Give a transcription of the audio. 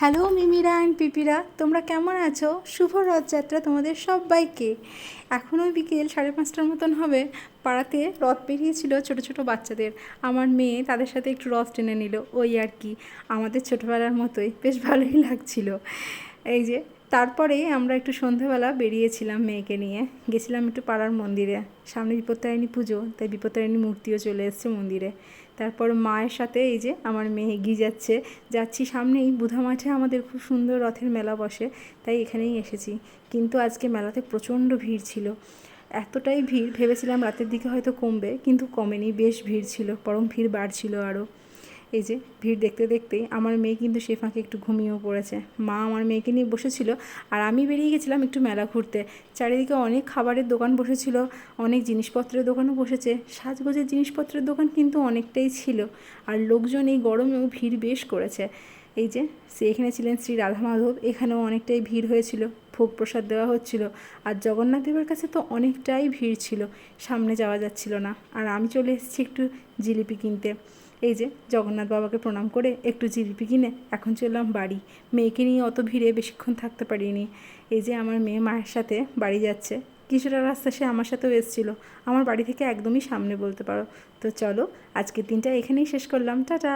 Hello মিমিরা and পিপিরা, তোমরা কেমন আছো? শুভ রথযাত্রা তোমাদের সবাইকে। এখনও বিকেল 5:30টার মতন হবে। পাড়াতে রথ বেরিয়েছিল ছোটো ছোটো বাচ্চাদের। আমার মেয়ে তাদের সাথে একটু রথ টেনে নিল, ওই আর কি, আমাদের ছোটোবেলার মতোই, বেশ ভালোই লাগছিল। এই যে তারপরেই আমরা একটু সন্ধ্যাবেলা বেরিয়েছিলাম মেয়েকে নিয়ে, গেছিলাম একটু পাড়ার মন্দিরে। সামনে বিপত্তারিণী পুজো, তাই বিপত্তারিণী মূর্তিও চলে এসছে মন্দিরে। তারপর মায়ের সাথে এই যে আমার মেয়ে এগিয়ে যাচ্ছি সামনেই বুধা মাঠে আমাদের খুব সুন্দর রথের মেলা বসে, তাই এখানেই এসেছি। কিন্তু আজকে মেলাতে প্রচণ্ড ভিড় ছিল, এতটাই ভিড় ভেবেছিলাম রাতের দিকে হয়তো কমবে, কিন্তু কমেনি, বেশ ভিড় ছিল, বরং ভিড় বাড়ছিল আরও। এই যে ভিড় দেখতে দেখতেই আমার মেয়ে কিন্তু সে ফাঁকে একটু ঘুমিয়েও পড়েছে। মা আমার মেয়েকে নিয়ে বসেছিল, আর আমি বেরিয়ে গেছিলাম একটু মেলা ঘুরতে। চারিদিকে অনেক খাবারের দোকান বসেছিল, অনেক জিনিসপত্রের দোকানও বসেছে, সাজগোজের জিনিসপত্রের দোকান কিন্তু অনেকটাই ছিল। আর লোকজন এই গরমেও ভিড় বেশ করেছে। এই যে এখানে ছিলেন শ্রী রাধা মাধব, এখানেও অনেকটাই ভিড় হয়েছিল, ভোগ প্রসাদ দেওয়া হচ্ছিল। আর জগন্নাথ দেবের কাছে তো অনেকটাই ভিড় ছিল, সামনে যাওয়া যাচ্ছিল না। আর আমি চলে এসেছি একটু জিলিপি কিনতে। এই যে জগন্নাথ বাবাকে প্রণাম করে একটু জিলিপি কিনে এখন চললাম বাড়ি। মেয়েকে নিয়ে অত ভিড়ে বেশিক্ষণ থাকতে পারিনি। এই যে আমার মেয়ে মায়ের সাথে বাড়ি যাচ্ছে, কিছুটা রাস্তা সে আমার সাথেও এসেছিলো, আমার বাড়ি থেকে একদমই সামনে বলতে পারো। তো চলো, আজকের দিনটা এখানেই শেষ করলাম, টাটা।